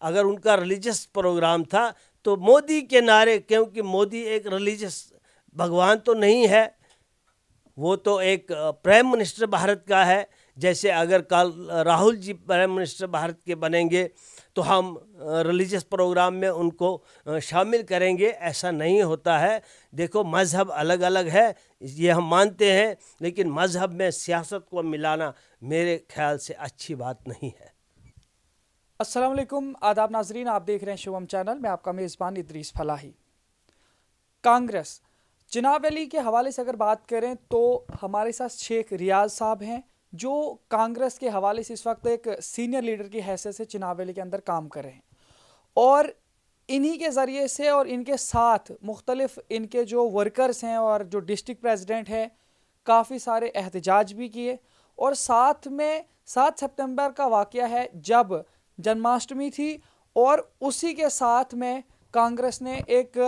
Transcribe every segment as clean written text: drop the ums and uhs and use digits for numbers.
अगर उनका religious programme था तो मोदी के नारे, क्योंकि मोदी एक रिलीजियस भगवान तो नहीं है, वो तो एक प्राइम मिनिस्टर भारत का है। जैसे अगर कल राहुल जी प्राइम मिनिस्टर भारत के बनेंगे तो हम रिलीजियस प्रोग्राम में उनको शामिल करेंगे, ऐसा नहीं होता है। देखो, मज़हब अलग अलग है, ये हम मानते हैं, लेकिन मज़हब में सियासत को मिलाना मेरे ख्याल से अच्छी बात नहीं है। अस्सलाम वालेकुम, आदाब नाजरीन, आप देख रहे हैं शुभम चैनल में, आपका मेज़बान इदरीस फलाही। कांग्रेस जनाब अली के हवाले से अगर बात करें तो हमारे साथ शेख रियाज साहब हैं, जो कांग्रेस के हवाले से इस वक्त एक सीनियर लीडर की हैसियत से जनाब अली के अंदर काम कर रहे हैं, और इन्हीं के ज़रिए से और इनके साथ मुख्तलिफ इनके जो वर्कर्स हैं और जो डिस्ट्रिक्ट प्रेसिडेंट हैं, काफ़ी सारे एहतजाज भी किए। और साथ में 7 सितंबर का वाक़या है जब जन्माष्टमी थी, और उसी के साथ में कांग्रेस ने एक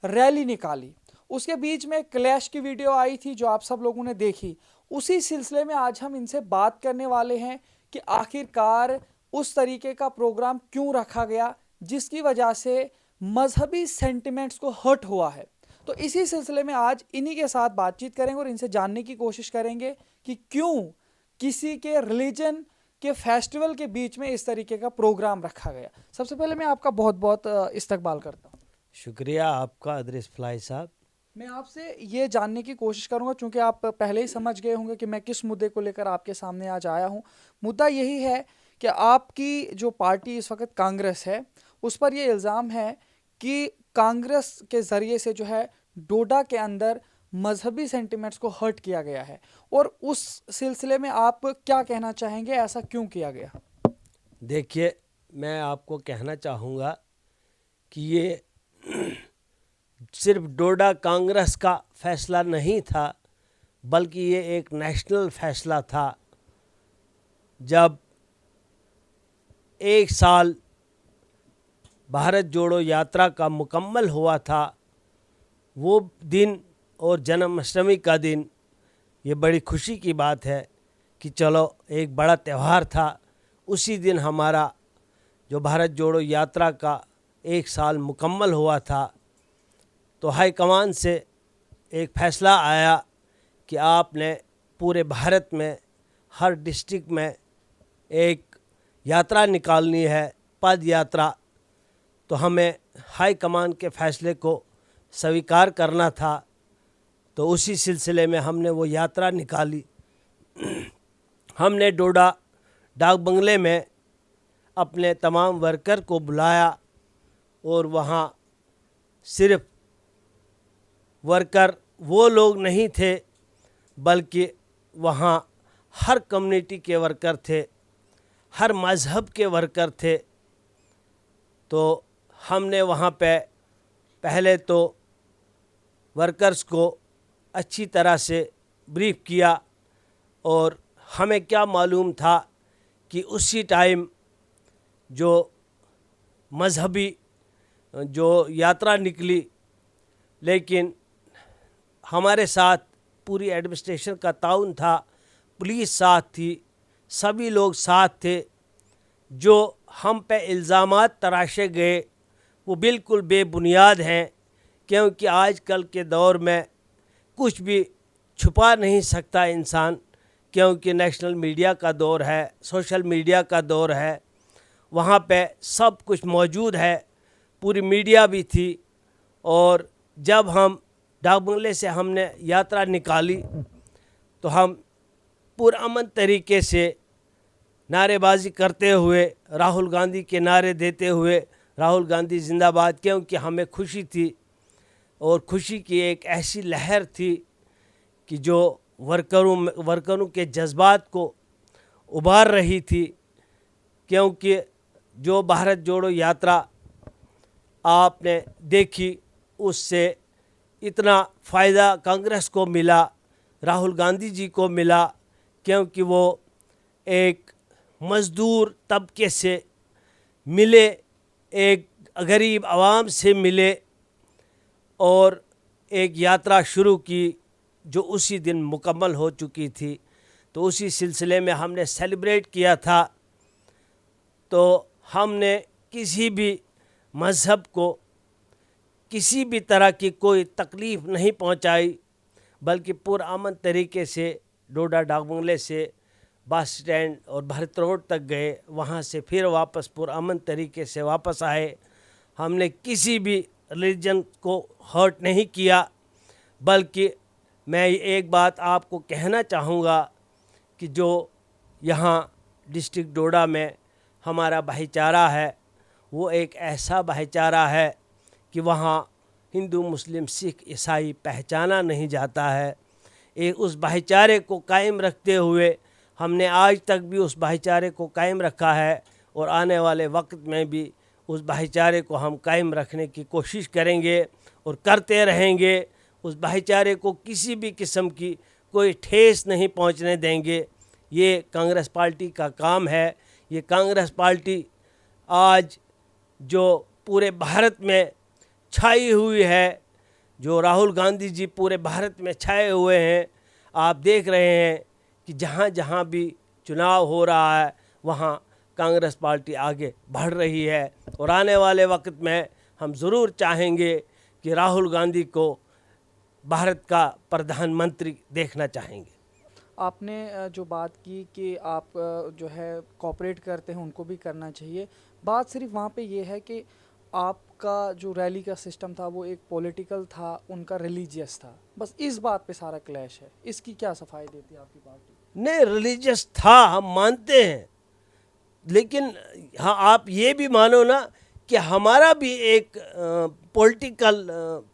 रैली निकाली। उसके बीच में क्लैश की वीडियो आई थी जो आप सब लोगों ने देखी। उसी सिलसिले में आज हम इनसे बात करने वाले हैं कि आखिरकार उस तरीके का प्रोग्राम क्यों रखा गया जिसकी वजह से मजहबी सेंटिमेंट्स को हर्ट हुआ है। तो इसी सिलसिले में आज इन्हीं के साथ बातचीत करेंगे और इनसे जानने की कोशिश करेंगे कि क्यों किसी के रिलीजन के फेस्टिवल के बीच में इस तरीके का प्रोग्राम रखा गया। सबसे पहले मैं आपका बहुत बहुत इस्तकबाल करता हूँ। शुक्रिया आपका इदरीस फलाही साहब। मैं आपसे ये जानने की कोशिश करूंगा, चूंकि आप पहले ही समझ गए होंगे कि मैं किस मुद्दे को लेकर आपके सामने आज आया हूं। मुद्दा यही है कि आपकी जो पार्टी इस वक्त कांग्रेस है, उस पर ये इल्ज़ाम है कि कांग्रेस के ज़रिए से जो है डोडा के अंदर मजहबी सेंटिमेंट्स को हर्ट किया गया है, और उस सिलसिले में आप क्या कहना चाहेंगे, ऐसा क्यों किया गया? देखिए, मैं आपको कहना चाहूँगा कि ये सिर्फ डोडा कांग्रेस का फैसला नहीं था, बल्कि ये एक नेशनल फैसला था। जब एक साल भारत जोड़ो यात्रा का मुकम्मल हुआ था, वो दिन और जन्माष्टमी का दिन, ये बड़ी खुशी की बात है कि चलो एक बड़ा त्यौहार था। उसी दिन हमारा जो भारत जोड़ो यात्रा का एक साल मुकम्मल हुआ था, तो हाई कमान से एक फ़ैसला आया कि आपने पूरे भारत में हर डिस्ट्रिक्ट में एक यात्रा निकालनी है, पद यात्रा। तो हमें हाई कमान के फ़ैसले को स्वीकार करना था, तो उसी सिलसिले में हमने वो यात्रा निकाली। हमने डोडा डाक बंगले में अपने तमाम वर्कर को बुलाया, और वहाँ सिर्फ वर्कर वो लोग नहीं थे, बल्कि वहाँ हर कम्युनिटी के वर्कर थे, हर मज़हब के वर्कर थे। तो हमने वहाँ पे पहले तो वर्कर्स को अच्छी तरह से ब्रीफ किया, और हमें क्या मालूम था कि उसी टाइम जो मज़हबी जो यात्रा निकली, लेकिन हमारे साथ पूरी एडमिनिस्ट्रेशन का ताउन था, पुलिस साथ थी, सभी लोग साथ थे। जो हम पे इल्ज़ामात तराशे गए वो बिल्कुल बेबुनियाद हैं, क्योंकि आजकल के दौर में कुछ भी छुपा नहीं सकता इंसान, क्योंकि नेशनल मीडिया का दौर है, सोशल मीडिया का दौर है, वहाँ पे सब कुछ मौजूद है, पूरी मीडिया भी थी। और जब हम डाक बंगले से हमने यात्रा निकाली, तो हम पुरअमन तरीके से नारेबाजी करते हुए, राहुल गांधी के नारे देते हुए, राहुल गांधी जिंदाबाद, क्योंकि हमें खुशी थी, और खुशी की एक ऐसी लहर थी कि जो वर्करों के जज्बात को उभार रही थी। क्योंकि जो भारत जोड़ो यात्रा आपने देखी, उससे इतना फ़ायदा कांग्रेस को मिला, राहुल गांधी जी को मिला, क्योंकि वो एक मज़दूर तबके से मिले, एक गरीब आवाम से मिले, और एक यात्रा शुरू की जो उसी दिन मुकम्मल हो चुकी थी। तो उसी सिलसिले में हमने सेलिब्रेट किया था। तो हमने किसी भी मज़हब को किसी भी तरह की कोई तकलीफ़ नहीं पहुंचाई, बल्कि पुरअमन तरीके से डोडा डाकबंगले से बस स्टैंड और भारत रोड तक गए, वहाँ से फिर वापस पुरअमन तरीके से वापस आए। हमने किसी भी रिलीजन को हर्ट नहीं किया, बल्कि मैं एक बात आपको कहना चाहूँगा कि जो यहाँ डिस्ट्रिक्ट डोडा में हमारा भाईचारा है, वो एक ऐसा भाईचारा है कि वहाँ हिंदू मुस्लिम सिख ईसाई पहचाना नहीं जाता है। उस भाईचारे को कायम रखते हुए हमने आज तक भी उस भाईचारे को कायम रखा है और आने वाले वक्त में भी उस भाईचारे को हम कायम रखने की कोशिश करेंगे और करते रहेंगे। उस भाईचारे को किसी भी किस्म की कोई ठेस नहीं पहुंचने देंगे। ये कांग्रेस पार्टी का काम है। ये कांग्रेस पार्टी आज जो पूरे भारत में छाई हुई है, जो राहुल गांधी जी पूरे भारत में छाए हुए हैं, आप देख रहे हैं कि जहाँ जहाँ भी चुनाव हो रहा है वहाँ कांग्रेस पार्टी आगे बढ़ रही है। और आने वाले वक्त में हम ज़रूर चाहेंगे कि राहुल गांधी को भारत का प्रधानमंत्री देखना चाहेंगे। आपने जो बात की कि आप जो है कोऑपरेट करते हैं, उनको भी करना चाहिए। बात सिर्फ वहाँ पे ये है कि आपका जो रैली का सिस्टम था वो एक पॉलिटिकल था, उनका रिलीजियस था। बस इस बात पे सारा क्लैश है। इसकी क्या सफाई देती है आपकी पार्टी? नहीं, रिलीजियस था, हम मानते हैं, लेकिन हाँ आप ये भी मानो ना कि हमारा भी एक पॉलिटिकल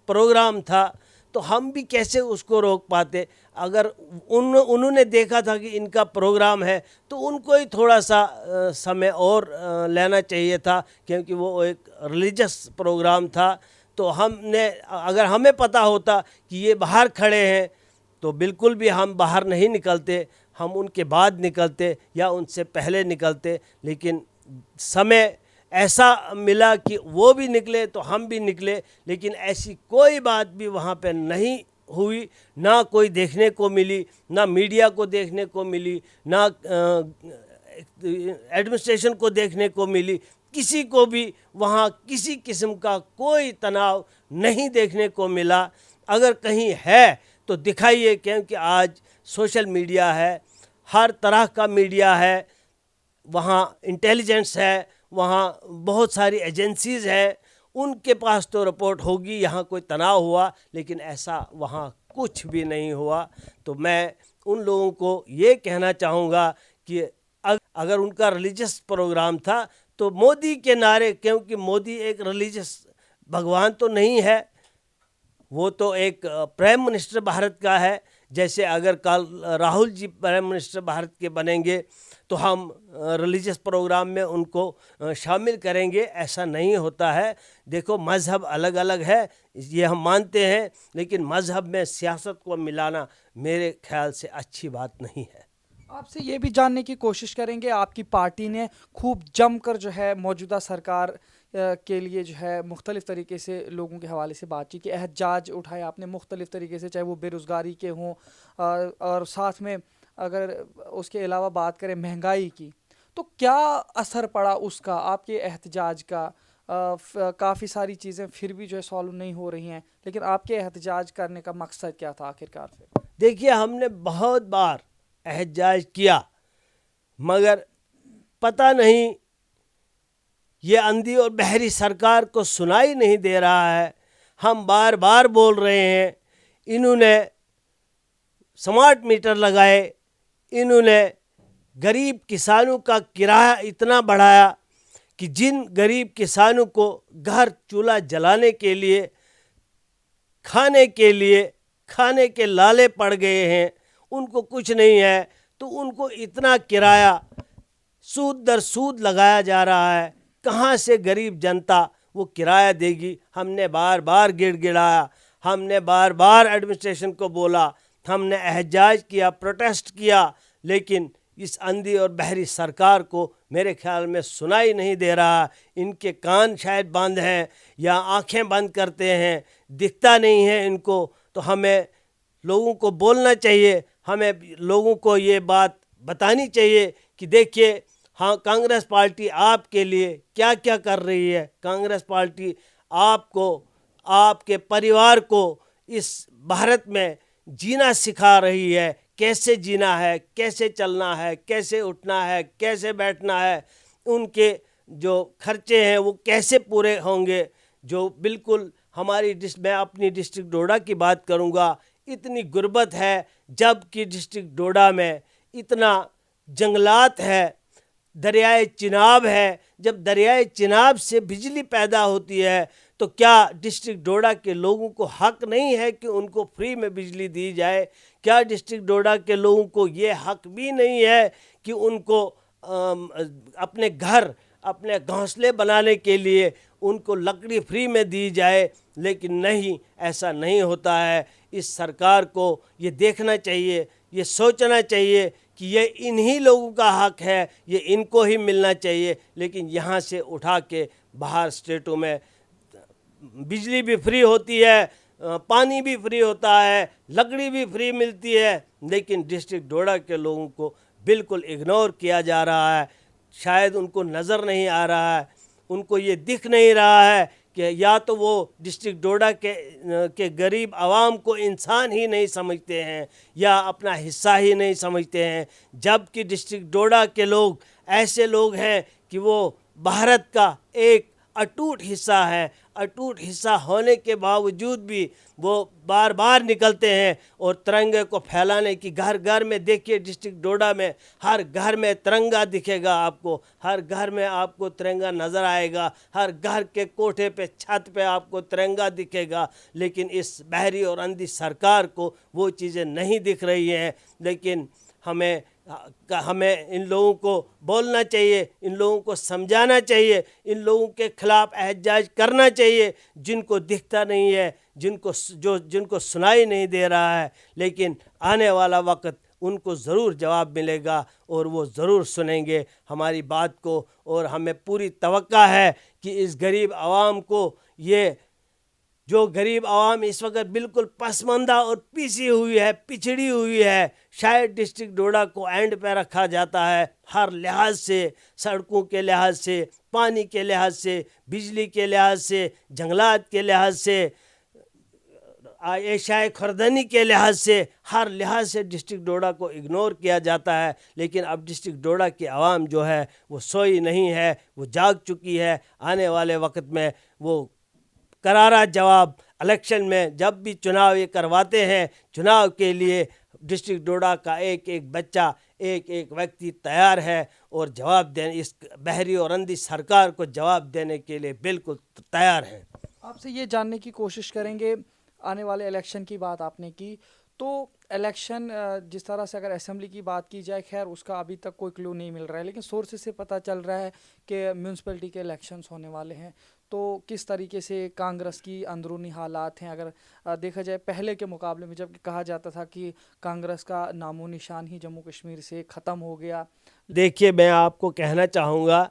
प्रोग्राम था, तो हम भी कैसे उसको रोक पाते। अगर उन्होंने देखा था कि इनका प्रोग्राम है तो उनको ही थोड़ा सा समय और लेना चाहिए था, क्योंकि वो एक रिलीजियस प्रोग्राम था। तो हमने, अगर हमें पता होता कि ये बाहर खड़े हैं तो बिल्कुल भी हम बाहर नहीं निकलते, हम उनके बाद निकलते या उनसे पहले निकलते। लेकिन समय ऐसा मिला कि वो भी निकले तो हम भी निकले, लेकिन ऐसी कोई बात भी वहाँ पे नहीं हुई, ना कोई देखने को मिली, ना मीडिया को देखने को मिली, ना एडमिनिस्ट्रेशन को देखने को मिली। किसी को भी वहाँ किसी किस्म का कोई तनाव नहीं देखने को मिला। अगर कहीं है तो दिखाइए, क्योंकि आज सोशल मीडिया है, हर तरह का मीडिया है, वहाँ इंटेलिजेंस है, वहाँ बहुत सारी एजेंसीज़ हैं, उनके पास तो रिपोर्ट होगी यहाँ कोई तनाव हुआ, लेकिन ऐसा वहाँ कुछ भी नहीं हुआ। तो मैं उन लोगों को ये कहना चाहूँगा कि अगर उनका रिलीजियस प्रोग्राम था तो मोदी के नारे, क्योंकि मोदी एक रिलीजियस भगवान तो नहीं है, वो तो एक प्राइम मिनिस्टर भारत का है। जैसे अगर कल राहुल जी प्राइम मिनिस्टर भारत के बनेंगे तो हम रिलीजियस प्रोग्राम में उनको शामिल करेंगे, ऐसा नहीं होता है। देखो, मज़हब अलग अलग है, ये हम मानते हैं, लेकिन मज़हब में सियासत को मिलाना मेरे ख्याल से अच्छी बात नहीं है। आपसे ये भी जानने की कोशिश करेंगे, आपकी पार्टी ने खूब जमकर जो है मौजूदा सरकार के लिए जो है मुख्तलिफ़ तरीके से लोगों के हवाले से बात की, कि एहतजाज उठाए आपने मुख्तलिफ़ तरीके से, चाहे वो बेरोज़गारी के हों और साथ में अगर उसके अलावा बात करें महंगाई की, तो क्या असर पड़ा उसका, आपके एहतजाज का? काफ़ी सारी चीज़ें फिर भी जो है सॉल्व नहीं हो रही हैं, लेकिन आपके एहतजाज करने का मकसद क्या था आखिरकार फिर? देखिए, हमने बहुत बार एहतजाज किया, मगर पता नहीं ये अंधी और बहरी सरकार को सुनाई नहीं दे रहा है। हम बार बार बोल रहे हैं, इन्होंने स्मार्ट मीटर लगाए, इन्होंने गरीब किसानों का किराया इतना बढ़ाया कि जिन गरीब किसानों को घर चूल्हा जलाने के लिए, खाने के लाले पड़ गए हैं, उनको कुछ नहीं है, तो उनको इतना किराया सूद दर सूद लगाया जा रहा है। कहाँ से गरीब जनता वो किराया देगी? हमने बार बार गिड़गिड़ाया, हमने बार बार एडमिनिस्ट्रेशन को बोला, हमने एहतजाज किया, प्रोटेस्ट किया, लेकिन इस अंधी और बहरी सरकार को मेरे ख्याल में सुनाई नहीं दे रहा। इनके कान शायद बंद हैं या आंखें बंद करते हैं, दिखता नहीं है इनको। तो हमें लोगों को बोलना चाहिए, हमें लोगों को ये बात बतानी चाहिए कि देखिए, हाँ, कांग्रेस पार्टी आपके लिए क्या क्या कर रही है। कांग्रेस पार्टी आपको, आपके परिवार को इस भारत में जीना सिखा रही है, कैसे जीना है, कैसे चलना है, कैसे उठना है, कैसे बैठना है, उनके जो खर्चे हैं वो कैसे पूरे होंगे। जो बिल्कुल हमारी मैं अपनी डिस्ट्रिक्ट डोडा की बात करूंगा, इतनी गुर्बत है, जबकि डिस्ट्रिक्ट डोडा में इतना जंगलात है, दरियाए चिनाब है। जब दरियाए चिनाब से बिजली पैदा होती है तो क्या डिस्ट्रिक्ट डोडा के लोगों को हक नहीं है कि उनको फ्री में बिजली दी जाए? क्या डिस्ट्रिक्ट डोडा के लोगों को ये हक भी नहीं है कि उनको अपने घर, अपने घोंसले बनाने के लिए उनको लकड़ी फ्री में दी जाए? लेकिन नहीं, ऐसा नहीं होता है। इस सरकार को ये देखना चाहिए, ये सोचना चाहिए कि ये इन्हीं लोगों का हक है, ये इनको ही मिलना चाहिए। लेकिन यहाँ से उठा के बाहर स्टेटों में बिजली भी फ्री होती है, पानी भी फ्री होता है, लकड़ी भी फ्री मिलती है, लेकिन डिस्ट्रिक्ट डोडा के लोगों को बिल्कुल इग्नोर किया जा रहा है। शायद उनको नज़र नहीं आ रहा है, उनको ये दिख नहीं रहा है कि या तो वो डिस्ट्रिक्ट डोडा के गरीब आवाम को इंसान ही नहीं समझते हैं या अपना हिस्सा ही नहीं समझते हैं। जबकि डिस्ट्रिक्ट डोडा के लोग ऐसे लोग हैं कि वो भारत का एक अटूट हिस्सा है। अटूट हिस्सा होने के बावजूद भी वो बार बार निकलते हैं और तिरंगे को फैलाने की, घर घर में देखिए, डिस्ट्रिक्ट डोडा में हर घर में तिरंगा दिखेगा आपको, हर घर में आपको तिरंगा नज़र आएगा, हर घर के कोठे पे, छत पे आपको तिरंगा दिखेगा। लेकिन इस बहरी और अंधी सरकार को वो चीज़ें नहीं दिख रही हैं। लेकिन हमें इन लोगों को बोलना चाहिए, इन लोगों को समझाना चाहिए, इन लोगों के खिलाफ एहतजाज करना चाहिए जिनको दिखता नहीं है, जिनको सुनाई नहीं दे रहा है। लेकिन आने वाला वक्त उनको ज़रूर जवाब मिलेगा और वो ज़रूर सुनेंगे हमारी बात को। और हमें पूरी तवक्का है कि इस गरीब आवाम को, ये जो गरीब आवाम इस वक्त बिल्कुल पसमानदा और पिसी हुई है, पिछड़ी हुई है, शायद डिस्ट्रिक्ट डोडा को एंड पे रखा जाता है हर लिहाज से, सड़कों के लिहाज से, पानी के लिहाज से, बिजली के लिहाज से, जंगलात के लिहाज से, एशियाई खुर्दनी के लिहाज से, हर लिहाज से डिस्ट्रिक्ट डोडा को इग्नोर किया जाता है। लेकिन अब डिस्ट्रिक्ट डोडा की आवाम जो है वो सोई नहीं है, वो जाग चुकी है। आने वाले वक्त में वो करारा जवाब, इलेक्शन में जब भी चुनाव ये करवाते हैं, चुनाव के लिए डिस्ट्रिक्ट डोडा का एक एक बच्चा, एक एक व्यक्ति तैयार है और जवाब देने, इस बहरी और अंधी सरकार को जवाब देने के लिए बिल्कुल तैयार है। आपसे ये जानने की कोशिश करेंगे, आने वाले इलेक्शन की बात आपने की, तो इलेक्शन जिस तरह से अगर असेंबली की बात की जाए, खैर उसका अभी तक कोई क्लू नहीं मिल रहा है, लेकिन सोर्सेज से पता चल रहा है कि म्यूनसिपैलिटी के इलेक्शंस होने वाले हैं। तो किस तरीके से कांग्रेस की अंदरूनी हालात हैं अगर देखा जाए पहले के मुकाबले में, जबकि कहा जाता था कि कांग्रेस का नामो निशान ही जम्मू कश्मीर से ख़त्म हो गया। देखिए, मैं आपको कहना चाहूँगा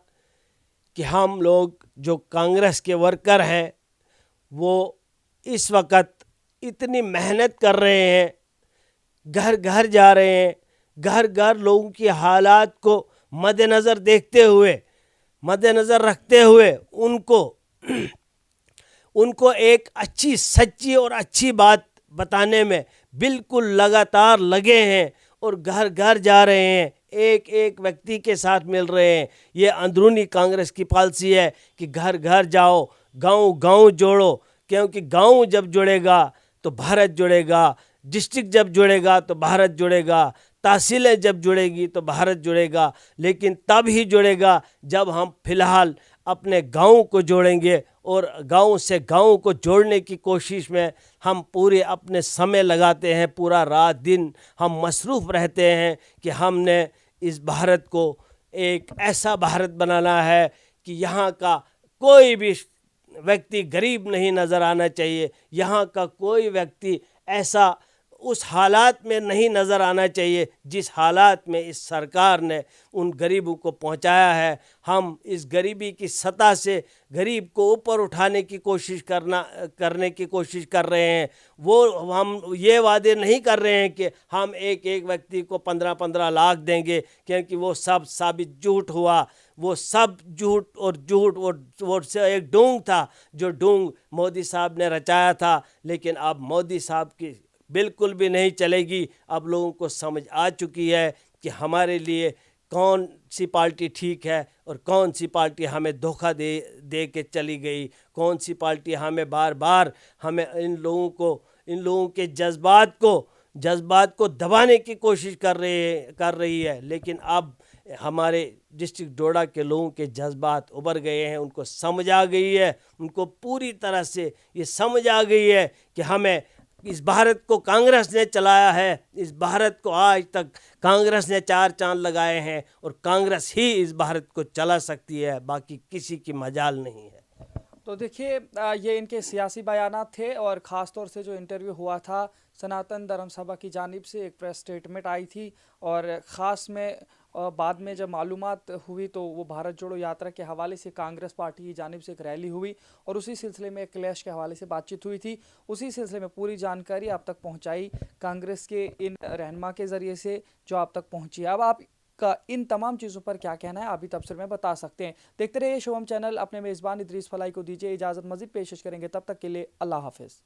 कि हम लोग जो कांग्रेस के वर्कर हैं वो इस वक्त इतनी मेहनत कर रहे हैं, घर घर जा रहे हैं, घर घर लोगों की हालात को मद्देनज़र देखते हुए, मद्देनज़र रखते हुए उनको एक अच्छी, सच्ची और अच्छी बात बताने में बिल्कुल लगातार लगे हैं और घर घर जा रहे हैं, एक एक व्यक्ति के साथ मिल रहे हैं। ये अंदरूनी कांग्रेस की पॉलिसी है कि घर घर जाओ, गांव गांव जोड़ो, क्योंकि गांव जब जुड़ेगा तो भारत जुड़ेगा, डिस्ट्रिक्ट जब जुड़ेगा तो भारत जुड़ेगा, तहसीलें जब जुड़ेगी तो भारत जुड़ेगा। लेकिन तब ही जुड़ेगा जब हम फिलहाल अपने गाँव को जोड़ेंगे और गाँव से गाँव को जोड़ने की कोशिश में हम पूरे अपने समय लगाते हैं, पूरा रात दिन हम मसरूफ़ रहते हैं कि हमने इस भारत को एक ऐसा भारत बनाना है कि यहाँ का कोई भी व्यक्ति गरीब नहीं नज़र आना चाहिए, यहाँ का कोई व्यक्ति ऐसा उस हालात में नहीं नज़र आना चाहिए जिस हालात में इस सरकार ने उन गरीबों को पहुंचाया है। हम इस गरीबी की सतह से गरीब को ऊपर उठाने की करने की कोशिश कर रहे हैं। वो हम ये वादे नहीं कर रहे हैं कि हम एक एक व्यक्ति को 15-15 लाख देंगे, क्योंकि वो सब साबित झूठ हुआ। वो सब झूठ और वो एक ढोंग था, जो ढोंग मोदी साहब ने रचाया था। लेकिन अब मोदी साहब की बिल्कुल भी नहीं चलेगी। अब लोगों को समझ आ चुकी है कि हमारे लिए कौन सी पार्टी ठीक है और कौन सी पार्टी हमें धोखा दे के चली गई, कौन सी पार्टी हमें बार बार हमें इन लोगों के जज्बात को दबाने की कोशिश कर रही है। लेकिन अब हमारे डिस्ट्रिक्ट डोडा के लोगों के जज्बात उभर गए हैं, उनको समझ आ गई है, उनको पूरी तरह से ये समझ आ गई है कि हमें इस भारत को कांग्रेस ने चलाया है। इस भारत को आज तक कांग्रेस ने 4 चांद लगाए हैं और कांग्रेस ही इस भारत को चला सकती है, बाकी किसी की मजाल नहीं है। तो देखिए, ये इनके सियासी बयानात थे और ख़ास तौर से जो इंटरव्यू हुआ था सनातन धर्म सभा की जानिब से एक प्रेस स्टेटमेंट आई थी, और ख़ास में बाद में जब मालूमात हुई तो वो भारत जोड़ो यात्रा के हवाले से कांग्रेस पार्टी की जानिब से एक रैली हुई और उसी सिलसिले में एक क्लैश के हवाले से बातचीत हुई थी। उसी सिलसिले में पूरी जानकारी आप तक पहुंचाई कांग्रेस के इन रहनुमा के ज़रिए से, जो आप तक पहुंची। अब आप का इन तमाम चीज़ों पर क्या कहना है आप भी तबसर में बता सकते हैं। देखते रहिए शुभम चैनल। अपने मेज़बान इदरीस फलाई को दीजिए इजाज़त, मज़ीद पेशकश करेंगे। तब तक के लिए अल्लाह हाफ़िज़।